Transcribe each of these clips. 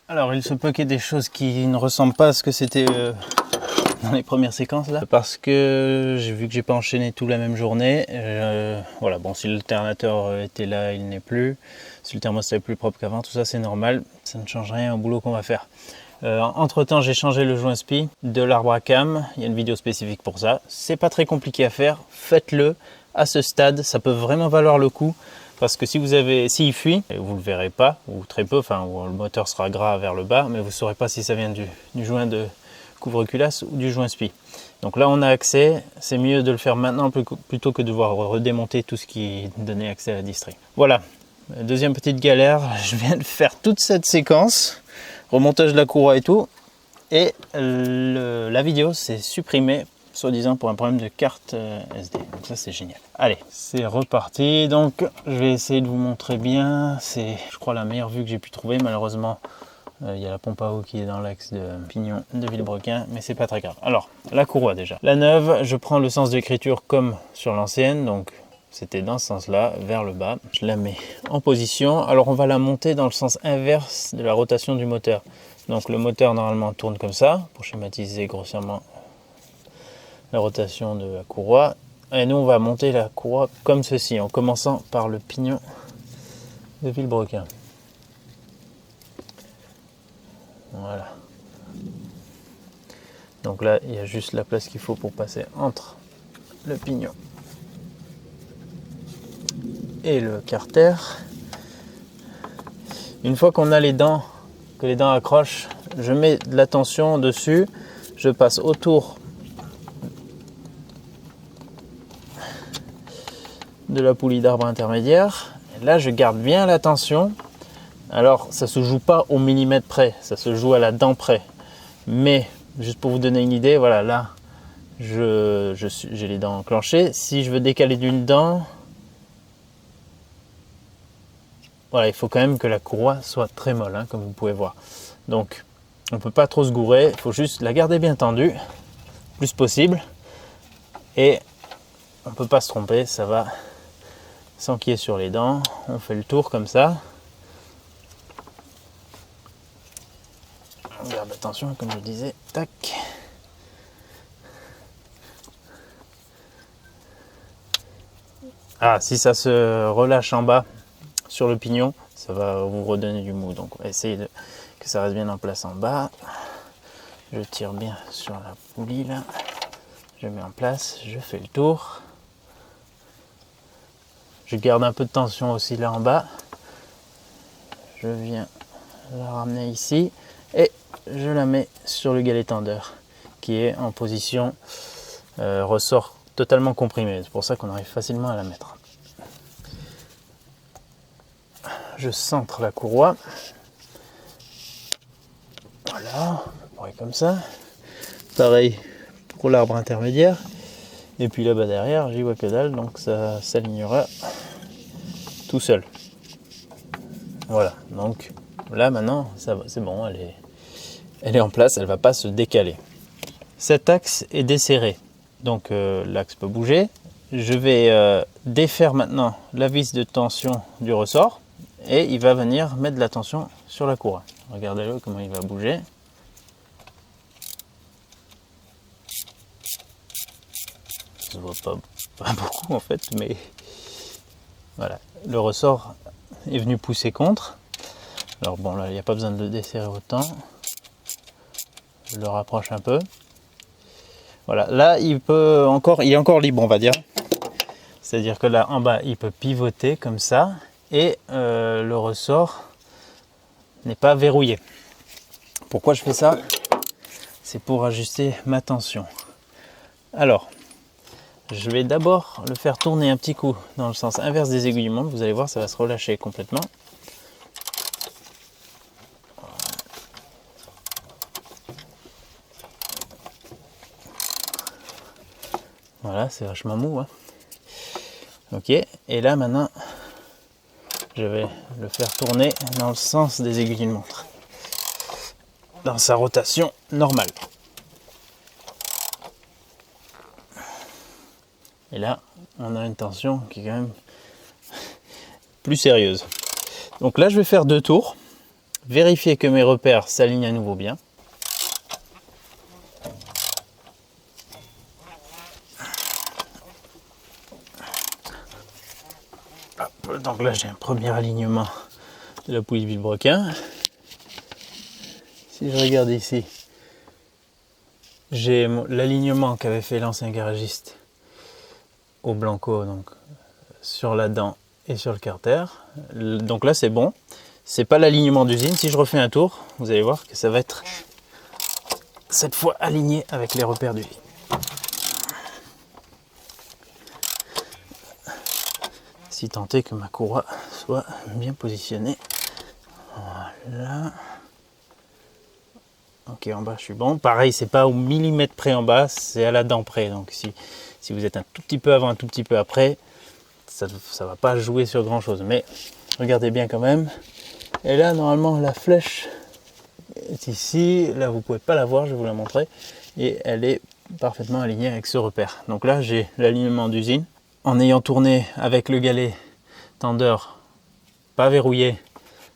Alors il se peut qu'il y ait des choses qui ne ressemblent pas à ce que c'était dans les premières séquences là, parce que j'ai vu que j'ai pas enchaîné tout la même journée. Voilà, bon, si l'alternateur était là, il n'est plus. Si le thermostat est plus propre qu'avant, tout ça c'est normal, ça ne change rien au boulot qu'on va faire. Entre temps, j'ai changé le joint SPI de l'arbre à cam. Il y a une vidéo spécifique pour ça. C'est pas très compliqué à faire, faites-le à ce stade, ça peut vraiment valoir le coup. Parce que si vous avez, s'il fuit, vous ne le verrez pas, ou très peu, enfin le moteur sera gras vers le bas, mais vous ne saurez pas si ça vient du joint de couvre-culasse ou du joint SPI. Donc là on a accès, c'est mieux de le faire maintenant plutôt que de devoir redémonter tout ce qui donnait accès à la distrie. Voilà, deuxième petite galère, je viens de faire toute cette séquence, remontage de la courroie et tout, et la vidéo s'est supprimée soi-disant pour un problème de carte SD. Donc ça c'est génial. Allez, c'est reparti. Donc je vais essayer de vous montrer bien. C'est, je crois, la meilleure vue que j'ai pu trouver. Malheureusement, il y a la pompe à eau qui est dans l'axe de pignon de Villebrequin, mais c'est pas très grave. Alors, la courroie déjà. La neuve, je prends le sens d'écriture comme sur l'ancienne, donc c'était dans ce sens-là, vers le bas. Je la mets en position. Alors on va la monter dans le sens inverse de la rotation du moteur. Donc le moteur normalement tourne comme ça, pour schématiser grossièrement la rotation de la courroie, et nous on va monter la courroie comme ceci en commençant par le pignon de Villebrequin. Voilà, donc là il y a juste la place qu'il faut pour passer entre le pignon et le carter. Une fois qu'on a les dents, que les dents accrochent, je mets de la tension dessus, je passe autour de la poulie d'arbre intermédiaire. Et là je garde bien la tension. Alors ça se joue pas au millimètre près, ça se joue à la dent près. Mais juste pour vous donner une idée, voilà, là j'ai les dents enclenchées. Si je veux décaler d'une dent, voilà, il faut quand même que la courroie soit très molle, hein, comme vous pouvez voir. Donc on ne peut pas trop se gourer, il faut juste la garder bien tendue, le plus possible. Et on ne peut pas se tromper, ça va s'enquiller sur les dents. On fait le tour comme ça. On garde attention, comme je disais, tac. Ah, si ça se relâche en bas sur le pignon, ça va vous redonner du mou. Donc on va essayer que ça reste bien en place en bas. Je tire bien sur la poulie là. Je mets en place, je fais le tour. Je garde un peu de tension aussi là en bas. Je viens la ramener ici et je la mets sur le galet tendeur qui est en position ressort totalement comprimé. C'est pour ça qu'on arrive facilement à la mettre. Je centre la courroie. Voilà, on pourrait comme ça. Pareil pour l'arbre intermédiaire. Et puis là-bas derrière, j'y vois que dalle, donc ça s'alignera tout seul. Voilà, donc là maintenant, ça va, c'est bon, elle est en place, elle ne va pas se décaler. Cet axe est desserré, donc l'axe peut bouger. Je vais défaire maintenant la vis de tension du ressort et il va venir mettre de la tension sur la courroie. Regardez-le comment il va bouger. Ça se voit pas beaucoup en fait, mais voilà, le ressort est venu pousser contre. Alors bon, là il n'y a pas besoin de le desserrer autant. Je le rapproche un peu. Voilà, là il est encore libre, on va dire. C'est-à-dire que là en bas il peut pivoter comme ça et le ressort n'est pas verrouillé. Pourquoi je fais ça? C'est pour ajuster ma tension. Alors, je vais d'abord le faire tourner un petit coup dans le sens inverse des aiguilles montre. Vous allez voir, ça va se relâcher complètement. Voilà, c'est vachement mou, hein. Ok, et là maintenant, je vais le faire tourner dans le sens des aiguilles de montre, dans sa rotation normale. Et là, on a une tension qui est quand même plus sérieuse. Donc là, je vais faire 2 tours. vérifier que mes repères s'alignent à nouveau bien. Hop, donc là j'ai un premier alignement de la poulie vilebrequin. Si je regarde ici, j'ai l'alignement qu'avait fait l'ancien garagiste au Blanco, donc sur la dent et sur le carter. Donc là c'est bon. C'est pas l'alignement d'usine. Si je refais un tour, vous allez voir que ça va être cette fois aligné avec les repères d'usine. Si tant est que ma courroie soit bien positionnée. Voilà. Ok, en bas je suis bon. Pareil, c'est pas au millimètre près en bas, c'est à la dent près. Donc si vous êtes un tout petit peu avant, un tout petit peu après, ça va pas jouer sur grand chose. Mais regardez bien quand même. Et là, normalement, la flèche est ici. Là, vous pouvez pas la voir, je vais vous la montrer. Et elle est parfaitement alignée avec ce repère. Donc là, j'ai l'alignement d'usine. En ayant tourné avec le galet tendeur pas verrouillé,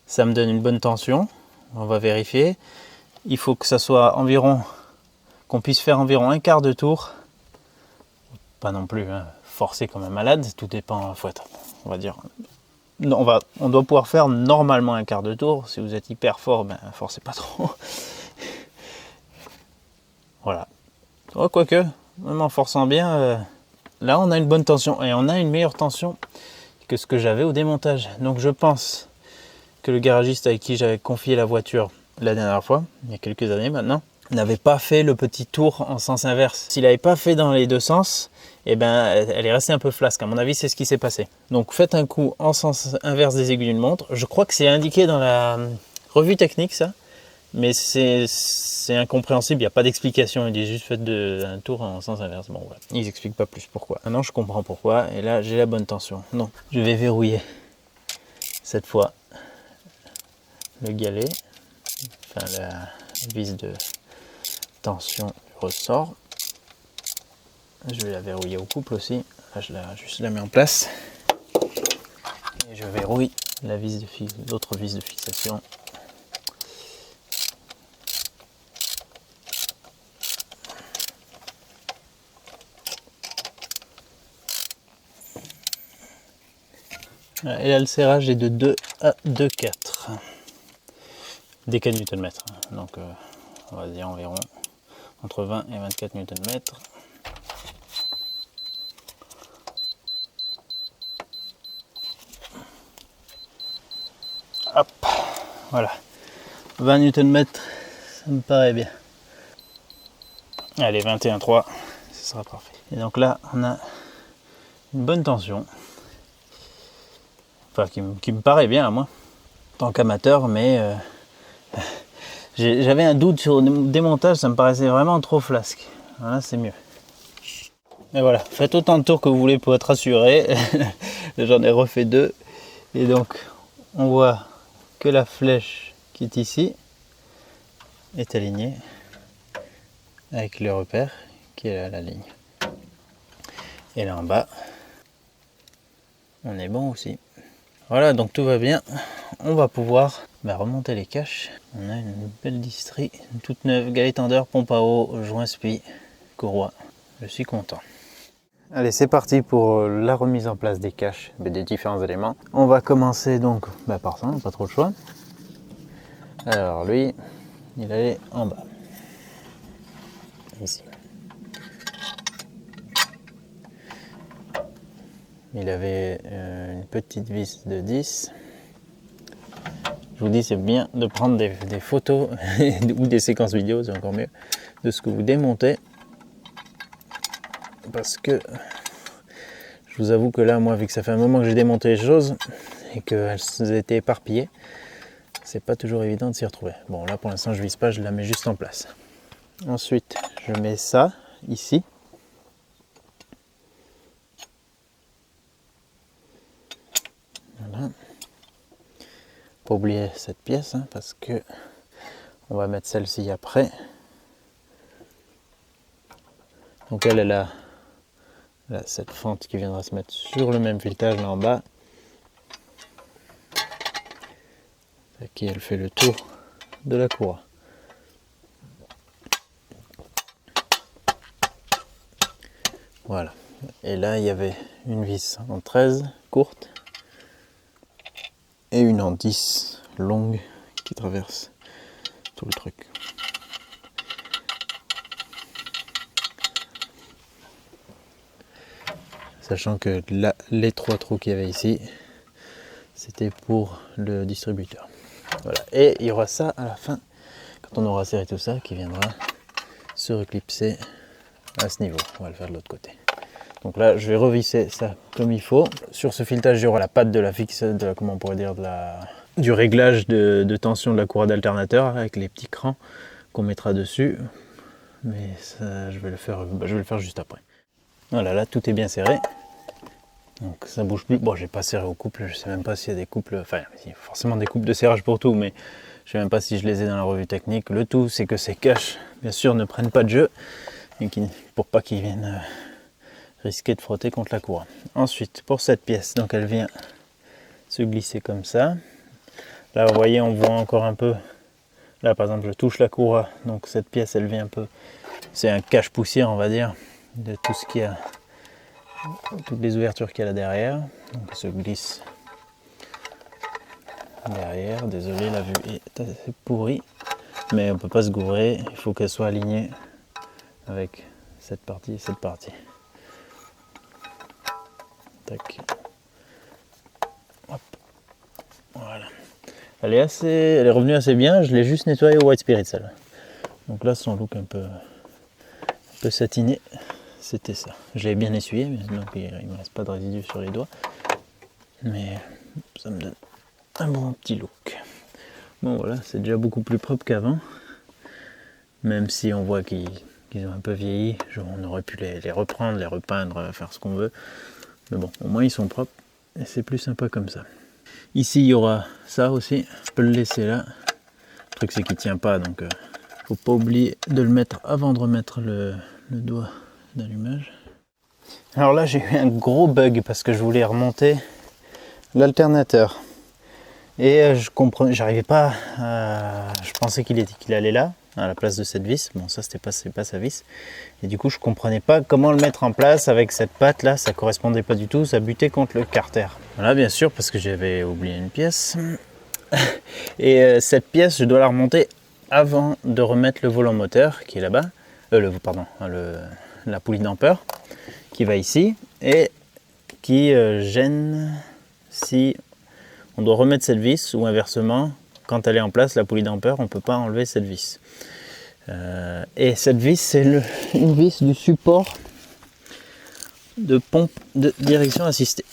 ça me donne une bonne tension. On va vérifier. Il faut que ça soit environ, qu'on puisse faire environ un quart de tour. Pas non plus forcer comme un malade, tout dépend, on va dire. On doit pouvoir faire normalement un quart de tour. Si vous êtes hyper fort, ben forcez pas trop. Voilà. Oh, quoique, même en forçant bien, là on a une bonne tension et on a une meilleure tension que ce que j'avais au démontage. Donc je pense que le garagiste avec qui j'avais confié la voiture la dernière fois, il y a quelques années maintenant, n'avait pas fait le petit tour en sens inverse. S'il n'avait pas fait dans les deux sens, eh ben, elle est restée un peu flasque. À mon avis, c'est ce qui s'est passé. Donc faites un coup en sens inverse des aiguilles d'une montre. Je crois que c'est indiqué dans la revue technique, ça. Mais c'est incompréhensible, il n'y a pas d'explication. Ils disent juste faites un tour en sens inverse. Bon, voilà. Ils n'expliquent pas plus pourquoi. Maintenant, je comprends pourquoi. Et là, j'ai la bonne tension. Donc, je vais verrouiller cette fois le galet. Enfin, la vis de tension du ressort. Je vais la verrouiller au couple aussi. Là, je la mets en place. Et je verrouille la vis l'autre vis de fixation. Et là, le serrage est de 2 à 2,4 des 4 Nm. Donc, on va dire environ entre 20 et 24 Nm. Hop, voilà. 20 Nm, ça me paraît bien. Allez, 21,3, ce sera parfait. Et donc là, on a une bonne tension. Enfin, qui me paraît bien à moi, en tant qu'amateur, mais j'avais un doute sur le démontage, ça me paraissait vraiment trop flasque. Voilà, c'est mieux. Et voilà, faites autant de tours que vous voulez pour être rassuré. J'en ai refait 2. Et donc, on voit que la flèche qui est ici est alignée avec le repère qui est à la ligne. Et là en bas, on est bon aussi. Voilà, donc tout va bien. On va pouvoir remonter les caches. On a une belle distrie, toute neuve, galet tendeur, pompe à eau, joint spi, courroie. Je suis content. Allez, c'est parti pour la remise en place des caches, des différents éléments. On va commencer donc par ça, pas trop le choix. Alors lui, il allait en bas. Ici. Il avait une petite vis de 10. Je vous dis, c'est bien de prendre des photos ou des séquences vidéo, c'est encore mieux, de ce que vous démontez. Parce que je vous avoue que là, moi, vu que ça fait un moment que j'ai démonté les choses et qu'elles étaient éparpillées, c'est pas toujours évident de s'y retrouver. Bon, là, pour l'instant, je vise pas, je la mets juste en place. Ensuite, je mets ça ici. Voilà. Pas oublier cette pièce, parce que on va mettre celle-ci après. Donc elle a cette fente qui viendra se mettre sur le même filetage là en bas. Qui elle fait le tour de la cour. Voilà. Et là, il y avait une vis en 13 courte et une en 10 longue qui traverse tout le truc. Sachant que là, les 3 trous qu'il y avait ici, c'était pour le distributeur. Voilà. Et il y aura ça à la fin, quand on aura serré tout ça, qui viendra se reclipser à ce niveau. On va le faire de l'autre côté. Donc là, je vais revisser ça comme il faut. Sur ce filetage, il y aura la patte de la fixe, comment on pourrait dire, du réglage de tension de la courroie d'alternateur avec les petits crans qu'on mettra dessus. Mais ça, je vais le faire juste après. Voilà, là, tout est bien serré. Donc ça bouge plus. Bon, j'ai pas serré au couple, je sais même pas s'il y a des couples, enfin il y a forcément des couples de serrage pour tout, mais je sais même pas si je les ai dans la revue technique. Le tout c'est que ces caches, bien sûr, ne prennent pas de jeu, et pour pas qu'ils viennent risquer de frotter contre la courroie. Ensuite, pour cette pièce, donc elle vient se glisser comme ça. Là vous voyez, on voit encore un peu, là par exemple je touche la courroie, donc cette pièce elle vient un peu, c'est un cache-poussière on va dire, de tout ce qu'il y a, toutes les ouvertures qu'il y a là derrière. Donc elle se glisse derrière. Désolé, la vue est assez pourrie, mais on peut pas se gourer, il faut qu'elle soit alignée avec cette partie et cette partie. Tac. Hop. Voilà. Elle est revenue assez bien, je l'ai juste nettoyée au White Spirit celle-là. Donc là son look un peu satiné. C'était ça. Je l'ai bien essuyé, mais donc il ne me reste pas de résidus sur les doigts. Mais ça me donne un bon petit look. Bon voilà, c'est déjà beaucoup plus propre qu'avant. Même si on voit qu'ils ont un peu vieilli. On aurait pu les reprendre, les repeindre, faire ce qu'on veut. Mais bon, au moins ils sont propres. Et c'est plus sympa comme ça. Ici, il y aura ça aussi. Je peux le laisser là. Le truc, c'est qu'il ne tient pas. Donc, faut pas oublier de le mettre avant de remettre le doigt d'allumage. Alors là j'ai eu un gros bug parce que je voulais remonter l'alternateur et j'arrivais pas je pensais qu'il allait là à la place de cette vis. Bon, ça c'est pas sa vis, et du coup je comprenais pas comment le mettre en place avec cette patte là, ça correspondait pas du tout, ça butait contre le carter. Voilà, bien sûr, parce que j'avais oublié une pièce et cette pièce je dois la remonter avant de remettre le volant moteur qui est là-bas, la poulie d'ampère qui va ici et qui gêne si on doit remettre cette vis, ou inversement, quand elle est en place, la poulie d'ampère, on ne peut pas enlever cette vis. Et cette vis, c'est une vis du support de pompe de direction assistée.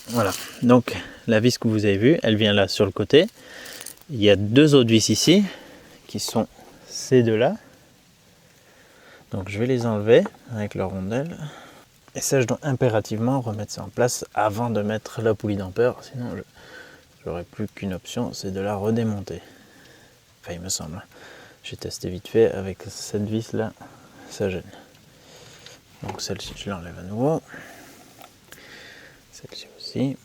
Voilà, donc la vis que vous avez vue, elle vient là sur le côté. Il y a 2 autres vis ici, qui sont ces deux-là. Donc je vais les enlever avec la rondelle. Et ça, je dois impérativement remettre ça en place avant de mettre la poulie d'ampère. Sinon, j'aurai plus qu'une option, c'est de la redémonter. Enfin, il me semble. J'ai testé vite fait avec cette vis là, ça gêne. Donc celle-ci, je l'enlève à nouveau. Celle-ci aussi.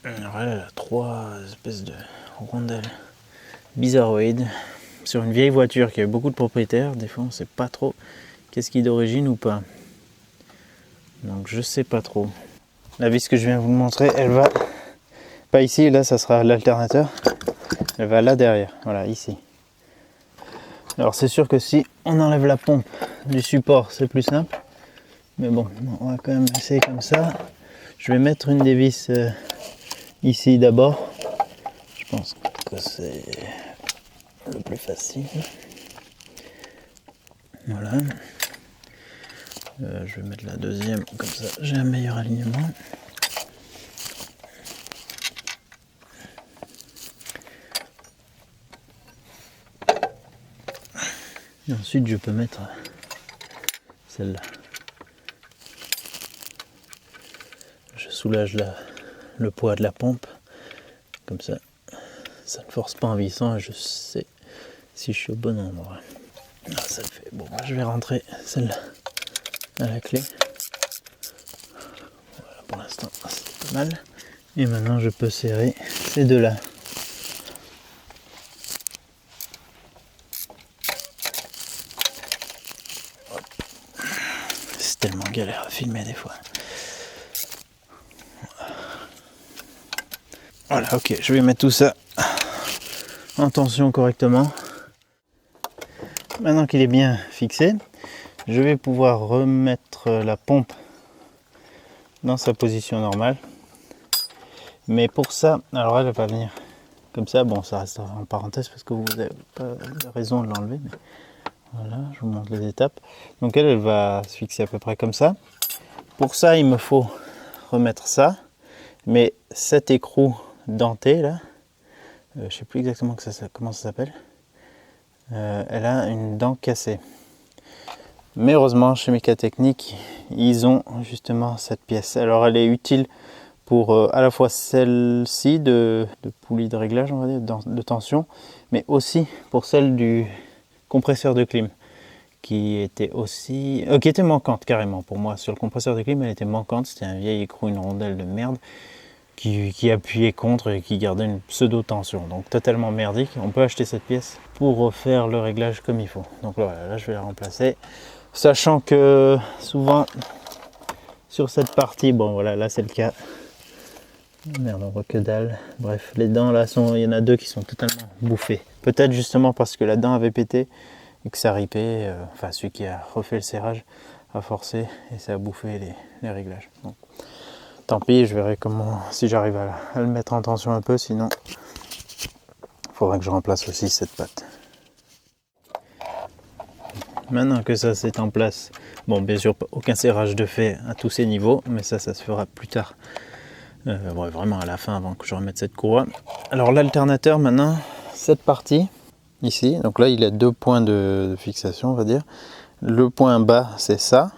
Alors elle a 3 espèces de rondelles bizarroïdes. Sur une vieille voiture qui a eu beaucoup de propriétaires, des fois on ne sait pas trop qu'est-ce qui est d'origine ou pas. Donc je sais pas trop. La vis que je viens vous montrer, elle va pas ici, là ça sera l'alternateur. Elle va là derrière, voilà, ici. Alors c'est sûr que si on enlève la pompe du support, c'est plus simple. Mais bon, on va quand même essayer comme ça. Je vais mettre une des vis ici d'abord. Je pense que c'est le plus facile. Voilà. Je vais mettre la deuxième, comme ça j'ai un meilleur alignement. Et ensuite je peux mettre celle-là. Je soulage le poids de la pompe, comme ça ça ne force pas en vissant et je sais si je suis au bon endroit. Ah, ça le fait. Bon, je vais rentrer celle-là à la clé. Voilà, pour l'instant c'est pas mal. Et maintenant je peux serrer ces deux-là. C'est tellement galère à filmer des fois. Voilà, ok, je vais mettre tout ça en tension correctement. Maintenant qu'il est bien fixé, je vais pouvoir remettre la pompe dans sa position normale. Mais pour ça, alors elle va venir comme ça. Bon, ça reste en parenthèse parce que vous n'avez pas raison de l'enlever. Mais voilà, je vous montre les étapes. Donc elle va se fixer à peu près comme ça. Pour ça, il me faut remettre ça. Mais cet écrou denté là, je sais plus exactement comment ça s'appelle. Elle a une dent cassée. Mais heureusement, chez Mécatechnique, ils ont justement cette pièce. Alors elle est utile pour à la fois celle-ci de poulie de réglage, on va dire, de tension, mais aussi pour celle du compresseur de clim, qui était manquante carrément pour moi. Sur le compresseur de clim, elle était manquante. C'était un vieil écrou, une rondelle de merde qui appuyait contre et qui gardait une pseudo-tension. Donc totalement merdique. On peut acheter cette pièce pour refaire le réglage comme il faut. Donc voilà, là je vais la remplacer. Sachant que souvent sur cette partie, bon voilà, là c'est le cas. Merde, on voit que dalle. Bref, les dents là, il y en a deux qui sont totalement bouffées. Peut-être justement parce que la dent avait pété et que ça ripait. Enfin, celui qui a refait le serrage a forcé et ça a bouffé les réglages. Donc, tant pis, je verrai si j'arrive à le mettre en tension un peu. Sinon, il faudra que je remplace aussi cette patte. Maintenant que ça c'est en place, bon, bien sûr, aucun serrage de fait à tous ces niveaux, mais ça se fera plus tard. Ouais, vraiment à la fin avant que je remette cette courroie. Alors l'alternateur maintenant, cette partie ici, donc là il a deux points de fixation on va dire. Le point bas c'est ça,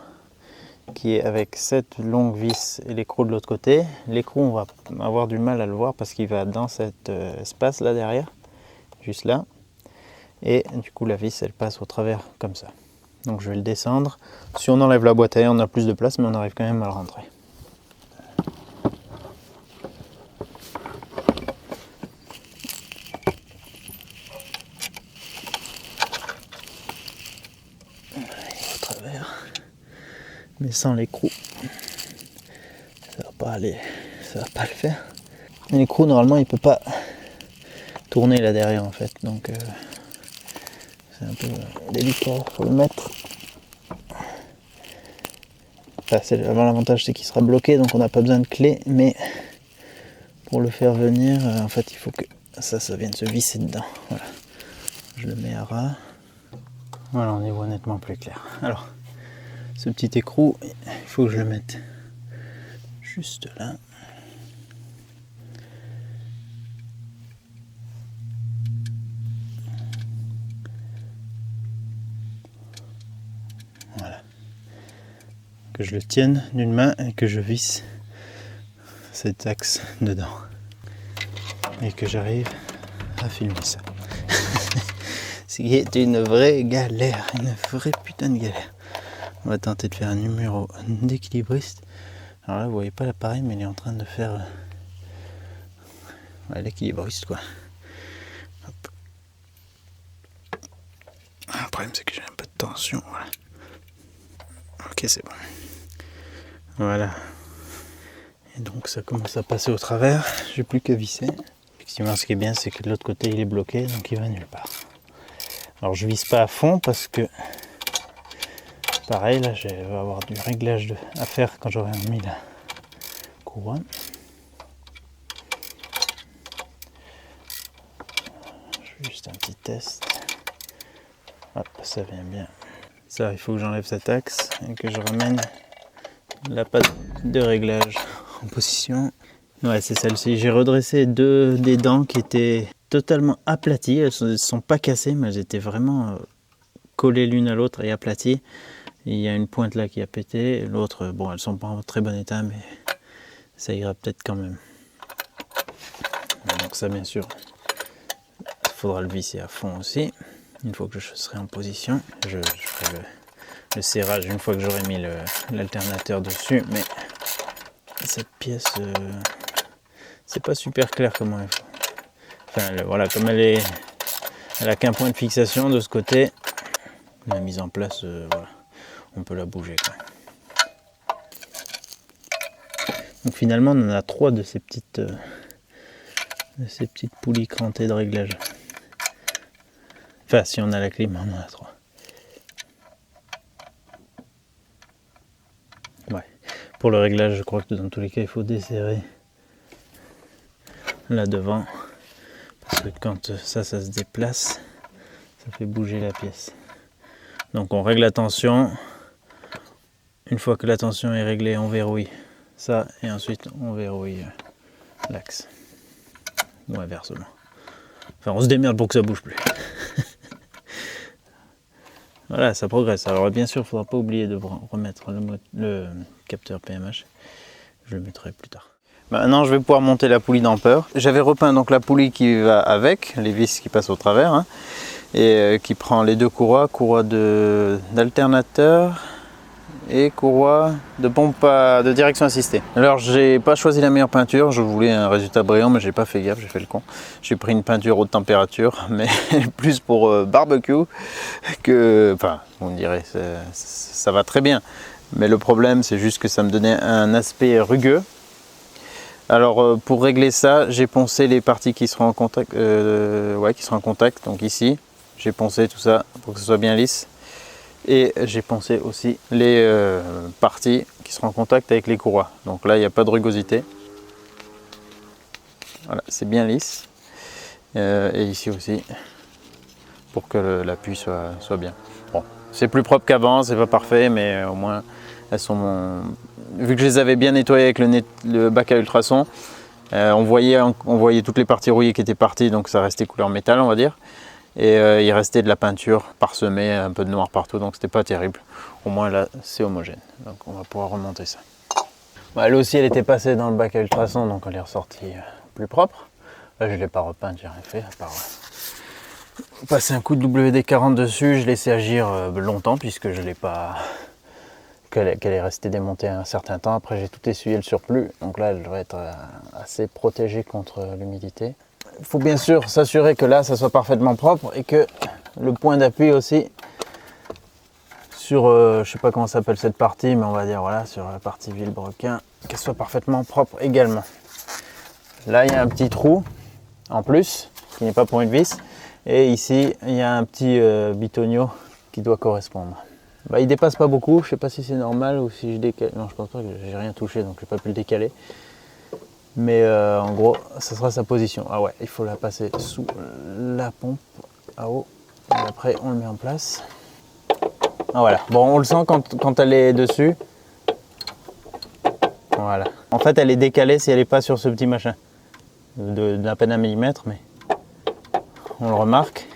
qui est avec cette longue vis et l'écrou de l'autre côté. L'écrou on va avoir du mal à le voir parce qu'il va dans cet espace là derrière, juste là. Et du coup la vis elle passe au travers comme ça. Donc je vais le descendre. Si on enlève la boîte à air on a plus de place mais on arrive quand même à le rentrer. Mais sans l'écrou, ça va pas aller, ça va pas le faire. L'écrou normalement il peut pas tourner là derrière en fait, donc c'est un peu délicat, faut le mettre. Enfin, l'avantage c'est qu'il sera bloqué donc on n'a pas besoin de clé, mais pour le faire venir, en fait il faut que ça vienne se visser dedans. Voilà. Je le mets à ras. Voilà, on y voit nettement plus clair. Alors, ce petit écrou, il faut que je le mette juste là. Voilà. Que je le tienne d'une main et que je visse cet axe dedans. Et que j'arrive à filmer ça. Ce qui est une vraie galère, une vraie putain de galère. On va tenter de faire un numéro d'équilibriste. Alors là, vous voyez pas l'appareil, mais il est en train de faire l'équilibriste, quoi. Hop. Le problème, c'est que j'ai un peu de tension. Voilà. Ok, c'est bon. Voilà. Et donc, ça commence à passer au travers. J'ai plus qu'à visser. Effectivement, ce qui est bien, c'est que de l'autre côté, il est bloqué, donc il va nulle part. Alors, je visse pas à fond parce que pareil, là, je vais avoir du réglage à faire quand j'aurai mis la couronne. Je fais juste un petit test. Hop, ça vient bien. Ça, il faut que j'enlève cet axe et que je ramène la patte de réglage en position. Ouais, c'est celle-ci. J'ai redressé des dents qui étaient totalement aplaties. Elles ne sont pas cassées, mais elles étaient vraiment collées l'une à l'autre et aplaties. Et il y a une pointe là qui a pété. L'autre, bon, elles sont pas en très bon état, mais ça ira peut-être quand même. Donc ça, bien sûr, il faudra le visser à fond aussi. Une fois que je serai en position, je ferai le serrage une fois que j'aurai mis l'alternateur dessus. Mais cette pièce, C'est pas super clair comment elle fait. Enfin voilà, comme elle a qu'un point de fixation de ce côté, la mise en place, voilà, on peut la bouger quoi. Donc finalement on en a 3 de ces petites poulies crantées de réglage. Enfin si on a la clim, on en a 3. Ouais. Pour le réglage, je crois que dans tous les cas il faut desserrer là devant. Parce que quand ça se déplace, ça fait bouger la pièce. Donc on règle la tension. Une fois que la tension est réglée, on verrouille ça et ensuite on verrouille l'axe. Ou inversement. Enfin on se démerde pour que ça bouge plus. Voilà, ça progresse. Alors bien sûr, il ne faudra pas oublier de remettre le capteur PMH. Je le mettrai plus tard. Maintenant, je vais pouvoir monter la poulie dampeur. J'avais repeint donc la poulie qui va avec, les vis qui passent au travers, hein, et qui prend les deux courroies d'alternateur et courroie de pompe de direction assistée. Alors, j'ai pas choisi la meilleure peinture. Je voulais un résultat brillant, mais j'ai pas fait gaffe, j'ai fait le con. J'ai pris une peinture haute température, mais plus pour barbecue que, enfin, on dirait ça va très bien. Mais le problème, c'est juste que ça me donnait un aspect rugueux. Alors pour régler ça, j'ai poncé les parties qui seront en contact, donc ici, j'ai poncé tout ça pour que ce soit bien lisse. Et j'ai poncé aussi les parties qui seront en contact avec les courroies. Donc là, il n'y a pas de rugosité. Voilà, c'est bien lisse. Et ici aussi, pour que l'appui soit bien. Bon, c'est plus propre qu'avant, c'est pas parfait, mais au moins elles sont... Vu que je les avais bien nettoyées avec le bac à ultrasons, on voyait toutes les parties rouillées qui étaient parties, donc ça restait couleur métal, on va dire. Et il restait de la peinture parsemée, un peu de noir partout, donc c'était pas terrible. Au moins là, c'est homogène. Donc on va pouvoir remonter ça. Bah, elle aussi, elle était passée dans le bac à ultrasons, donc elle est ressortie plus propre. Là, je ne l'ai pas repeinte, j'ai rien fait, à part passer un coup de WD-40 dessus. Je l'ai laissé agir longtemps, puisque je l'ai pas... qu'elle est restée démontée un certain temps. Après, j'ai tout essuyé le surplus, donc là, elle devrait être assez protégée contre l'humidité. Il faut bien sûr s'assurer que là, ça soit parfaitement propre et que le point d'appui aussi sur, je sais pas comment s'appelle cette partie, mais on va dire voilà, sur la partie vilebrequin, qu'elle soit parfaitement propre également. Là, il y a un petit trou en plus, qui n'est pas pour une vis, et ici, il y a un petit bitonio qui doit correspondre. Bah, il dépasse pas beaucoup, je sais pas si c'est normal ou si je décale. Non, je pense pas, que j'ai rien touché, donc j'ai pas pu le décaler. Mais en gros, ça sera sa position. Ah ouais, il faut la passer sous la pompe à eau. Et après, on le met en place. Ah voilà. Bon, on le sent quand elle est dessus. Voilà. En fait, elle est décalée si elle n'est pas sur ce petit machin. D'à peine 1 mm, mais on le remarque.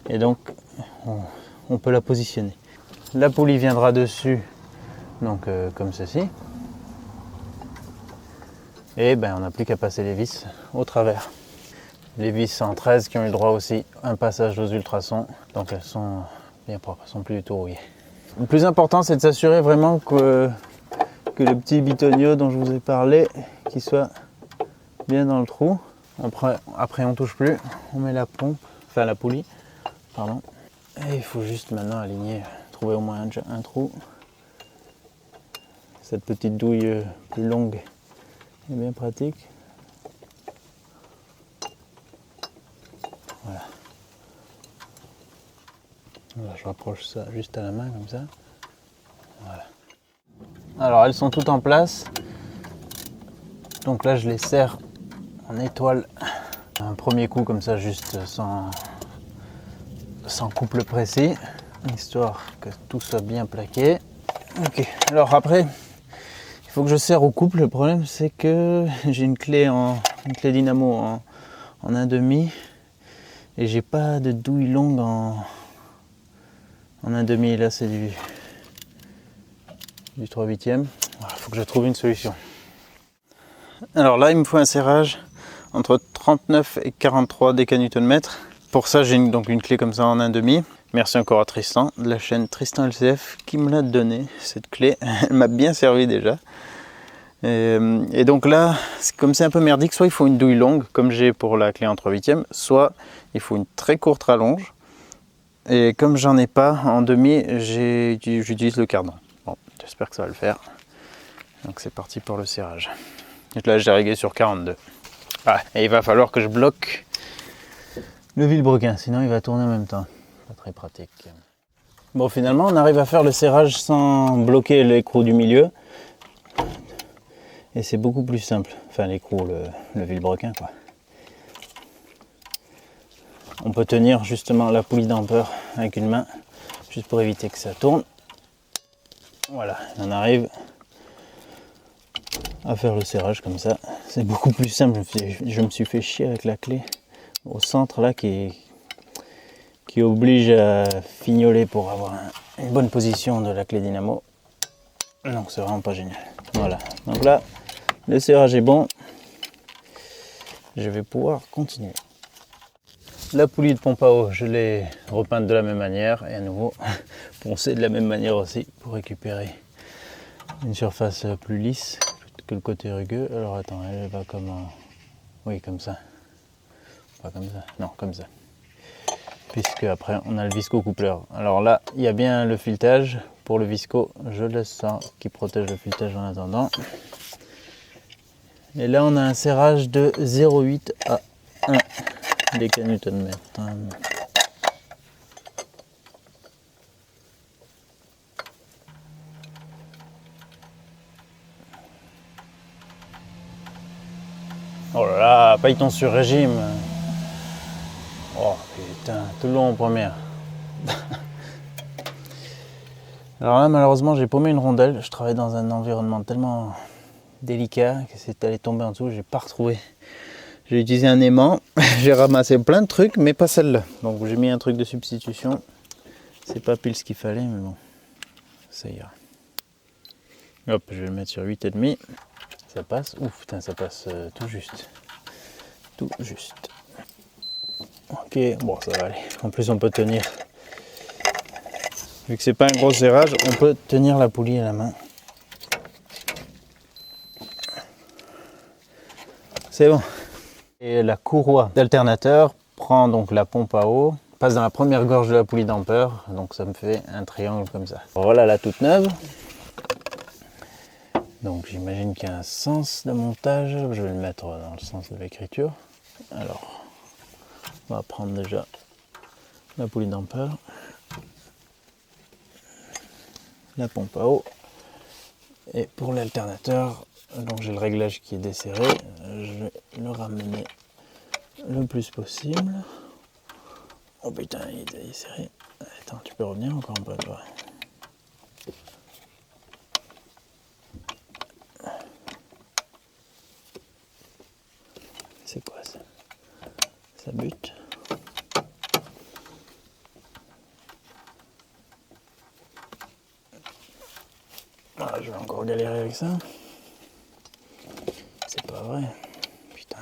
Et donc, on peut la positionner. La poulie viendra dessus, donc comme ceci. Et ben on n'a plus qu'à passer les vis au travers. Les vis 113 qui ont eu le droit aussi à un passage aux ultrasons, donc elles sont bien propres, elles sont plus du tout rouillées. Le plus important, c'est de s'assurer vraiment que le petit bitonio dont je vous ai parlé, qu'il soit bien dans le trou. Après on touche plus, on met la pompe, enfin la poulie, pardon. Et il faut juste maintenant aligner, trouver au moins un trou. Cette petite douille plus longue est bien pratique. Voilà. Là, je rapproche ça juste à la main comme ça. Voilà. Alors elles sont toutes en place. Donc là je les serre en étoile. Un premier coup comme ça, juste sans couple précis, histoire que tout soit bien plaqué. Ok, alors après il faut que je serre au couple. Le problème c'est que j'ai une clé dynamo en 1,5 et j'ai pas de douille longue en 1,5. Là c'est du 3/8. Il faut que je trouve une solution. Alors là il me faut un serrage entre 39 et 43 décanewtons. Pour ça j'ai donc une clé comme ça en 1,5. Merci encore à Tristan de la chaîne Tristan LCF qui me l'a donné cette clé. Elle m'a bien servi déjà. Et donc là, comme c'est un peu merdique, soit il faut une douille longue, comme j'ai pour la clé en 3/8, soit il faut une très courte rallonge. Et comme j'en ai pas en demi, j'utilise le cardan. Bon, j'espère que ça va le faire. Donc c'est parti pour le serrage. Et là, j'ai réglé sur 42. Ah, et il va falloir que je bloque le vilebrequin, sinon il va tourner en même temps. Pas très pratique. Bon, finalement, on arrive à faire le serrage sans bloquer l'écrou du milieu. Et c'est beaucoup plus simple. Enfin, l'écrou, le vilebrequin, quoi. On peut tenir justement la poulie damper avec une main, juste pour éviter que ça tourne. Voilà, on arrive à faire le serrage comme ça. C'est beaucoup plus simple. Je me suis fait chier avec la clé au centre là qui oblige à fignoler pour avoir une bonne position de la clé dynamo. Donc c'est vraiment pas génial. Voilà, donc là le serrage est bon. Je vais pouvoir continuer. La poulie de pompe à eau, je l'ai repeinte de la même manière et à nouveau poncée de la même manière aussi pour récupérer une surface plus lisse que le côté rugueux. Alors attends, elle va comment? Oui, comme ça. Pas comme ça. Non, comme ça. Puisque après on a le visco coupleur. Alors là, il y a bien le filetage. Pour le visco, je laisse ça qui protège le filetage en attendant. Et là, on a un serrage de 0,8 à 1 décanewtonmètres. Oh là là, Python sur régime. Oh putain, tout le long en première. Alors là, malheureusement, j'ai paumé une rondelle. Je travaille dans un environnement tellement délicat que c'est allé tomber en dessous. J'ai pas retrouvé. J'ai utilisé un aimant. J'ai ramassé plein de trucs, mais pas celle-là. Donc j'ai mis un truc de substitution. C'est pas pile ce qu'il fallait, mais bon, ça ira. Hop, je vais le mettre sur 8,5. Ça passe. Ouf, putain, ça passe tout juste. Tout juste. Ok, bon, ça va aller. En plus, on peut tenir. Vu que c'est pas un gros serrage, on peut tenir la poulie à la main. C'est bon. Et la courroie d'alternateur prend donc la pompe à eau, passe dans la première gorge de la poulie damper, donc ça me fait un triangle comme ça. Voilà la toute neuve. Donc j'imagine qu'il y a un sens de montage, je vais le mettre dans le sens de l'écriture. Alors, on va prendre déjà la poulie damper, la pompe à eau, et pour l'alternateur, donc j'ai le réglage qui est desserré, je vais le ramener le plus possible. Oh putain, il est serré. Attends, tu peux revenir encore un peu, toi. C'est quoi ça? Ça bute. Ah, je vais encore galérer avec ça. C'est pas vrai. Putain.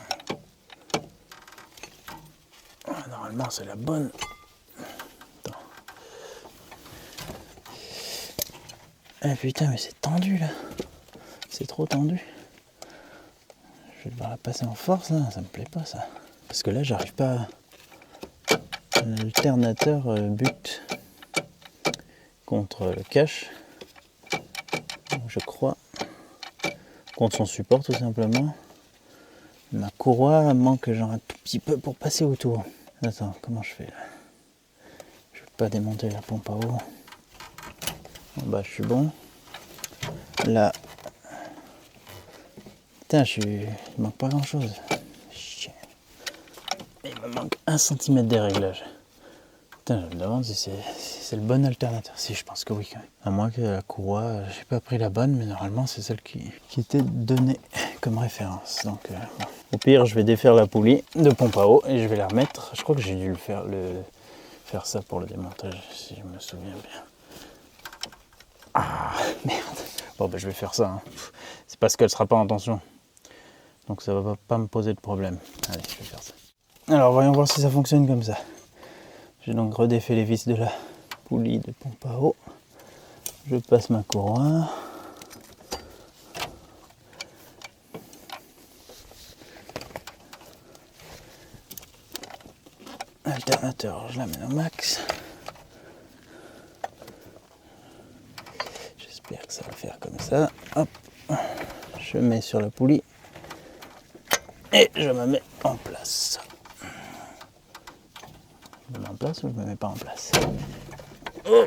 Ah, normalement, c'est la bonne. Attends. Ah putain, mais c'est tendu là. C'est trop tendu. Je vais devoir la passer en force, là. Ça me plaît pas ça. Parce que là, j'arrive pas. L'alternateur bute contre le cache. Je crois. Contre son support tout simplement. Ma courroie manque genre un tout petit peu pour passer autour. Attends, comment je fais là? Je vais pas démonter la pompe à eau. En bas, je suis bon. Là. Putain, il manque pas grand chose. Il me manque 1 cm des réglages. Putain, je me demande si c'est le bon alternateur. Si, je pense que oui quand même. À moins que la courroie, j'ai pas pris la bonne, mais normalement c'est celle qui était donnée comme référence. Donc bon. Au pire, je vais défaire la poulie de pompe à eau et je vais la remettre. Je crois que j'ai dû faire ça pour le démontage, si je me souviens bien. Ah merde. Bon ben je vais faire ça. Hein. C'est parce qu'elle sera pas en tension. Donc ça va pas me poser de problème. Allez, je vais faire ça. Alors voyons voir si ça fonctionne comme ça. J'ai donc redéfait les vis de la poulie de pompe à eau. Je passe ma courroie. l'alternateur, je l'amène au max. J'espère que ça va faire comme ça. Hop, je mets sur la poulie et je me mets en place. Je me mets en place ou je me mets pas en place? Oh,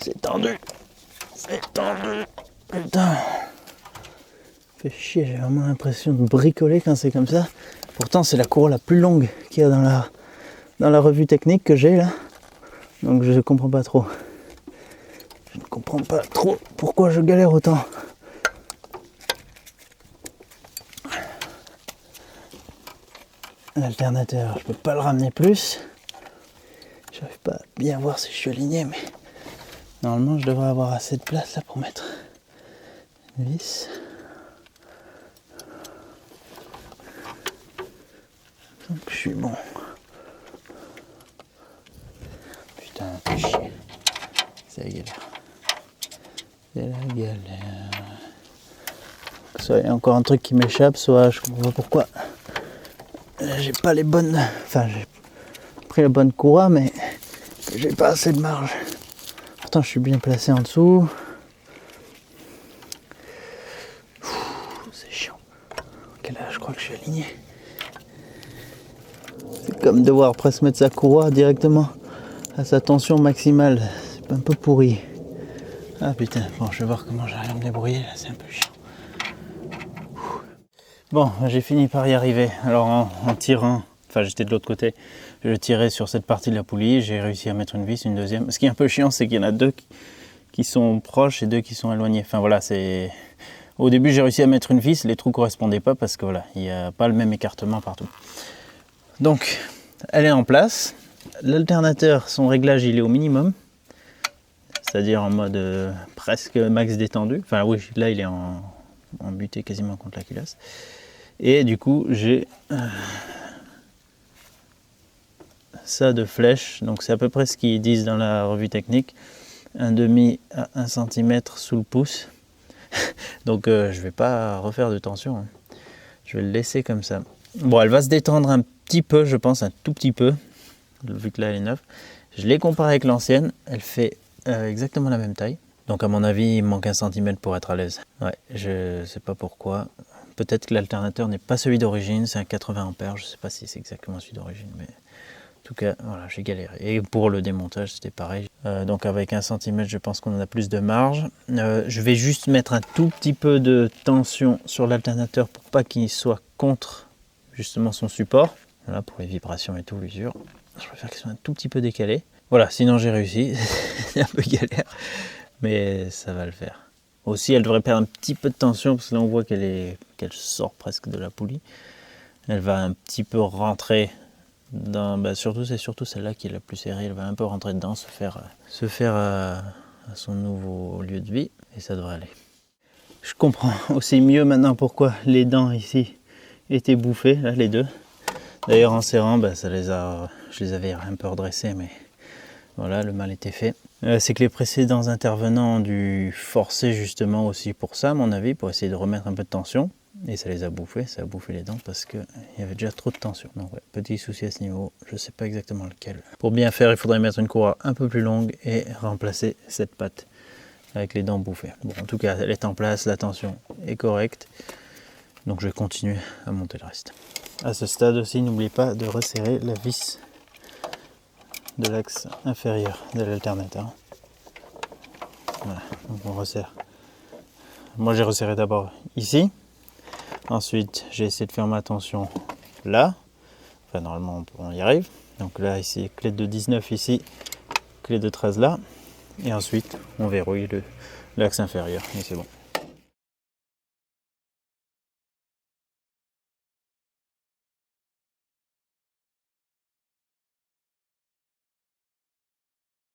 c'est tendu. C'est tendu. Putain. Fait chier, j'ai vraiment l'impression de bricoler quand c'est comme ça. Pourtant c'est la cour la plus longue qu'il y a dans la revue technique que j'ai là. Donc je ne comprends pas trop. Je ne comprends pas trop pourquoi je galère autant. L'alternateur, je peux pas le ramener plus. J'arrive pas à bien voir si je suis aligné, mais normalement je devrais avoir assez de place là pour mettre une vis. Donc je suis bon. Putain, fais chier. C'est la galère. C'est la galère. Soit il y a encore un truc qui m'échappe, soit je comprends pas pourquoi. J'ai pas les bonnes. Enfin, j'ai pris la bonne courroie, mais j'ai pas assez de marge. Pourtant, je suis bien placé en dessous. C'est chiant. Ok, là, je crois que je suis aligné. C'est comme devoir presque mettre sa courroie directement à sa tension maximale. C'est un peu pourri. Ah putain, bon, je vais voir comment j'arrive à me débrouiller. Là, c'est un peu chiant. Bon, j'ai fini par y arriver. Alors en tirant, enfin j'étais de l'autre côté, je tirais sur cette partie de la poulie, j'ai réussi à mettre une vis, une deuxième. Ce qui est un peu chiant, c'est qu'il y en a deux qui sont proches et deux qui sont éloignés. Enfin voilà, c'est... Au début j'ai réussi à mettre une vis, les trous ne correspondaient pas parce que voilà, il n'y a pas le même écartement partout. Donc, elle est en place. L'alternateur, son réglage, il est au minimum. C'est-à-dire en mode presque max détendu. Enfin oui, là il est en butée quasiment contre la culasse. Et du coup j'ai ça de flèche, donc c'est à peu près ce qu'ils disent dans la revue technique, 1,5 à 1 cm sous le pouce. Donc je vais pas refaire de tension, hein. Je vais le laisser comme ça. Bon, elle va se détendre un petit peu, je pense, un tout petit peu, vu que là elle est neuve. Je l'ai comparé avec l'ancienne, elle fait exactement la même taille. Donc à mon avis il manque 1 cm pour être à l'aise. Ouais, je sais pas pourquoi. Peut-être que l'alternateur n'est pas celui d'origine, c'est un 80 ampères, je ne sais pas si c'est exactement celui d'origine, mais en tout cas, voilà, j'ai galéré. Et pour le démontage, c'était pareil. Donc avec 1 cm, je pense qu'on en a plus de marge. Je vais juste mettre un tout petit peu de tension sur l'alternateur pour pas qu'il soit contre justement son support. Voilà, pour les vibrations et tout, l'usure. Je préfère qu'il soit un tout petit peu décalé. Voilà, sinon j'ai réussi. C'est un peu galère, mais ça va le faire. Aussi, elle devrait perdre un petit peu de tension parce que là on voit qu'elle sort presque de la poulie. Elle va un petit peu rentrer dans, c'est surtout celle-là qui est la plus serrée. Elle va un peu rentrer dedans, se faire à son nouveau lieu de vie et ça devrait aller. Je comprends aussi mieux maintenant pourquoi les dents ici étaient bouffées, là les deux. D'ailleurs en serrant, je les avais un peu redressées, mais voilà, le mal était fait. C'est que les précédents intervenants ont dû forcer justement aussi pour ça, à mon avis, pour essayer de remettre un peu de tension. Et ça les a bouffés, ça a bouffé les dents parce qu'il y avait déjà trop de tension. Donc ouais, petit souci à ce niveau, je ne sais pas exactement lequel. Pour bien faire, il faudrait mettre une courroie un peu plus longue et remplacer cette patte avec les dents bouffées. Bon, en tout cas, elle est en place, la tension est correcte. Donc je vais continuer à monter le reste. À ce stade aussi, n'oubliez pas de resserrer la vis de l'axe inférieur de l'alternateur. Voilà, donc on resserre. Moi j'ai resserré d'abord ici, ensuite j'ai essayé de faire ma tension là, enfin normalement on y arrive, donc là ici clé de 19 ici, clé de 13 là, et ensuite on verrouille l'axe inférieur, et c'est bon.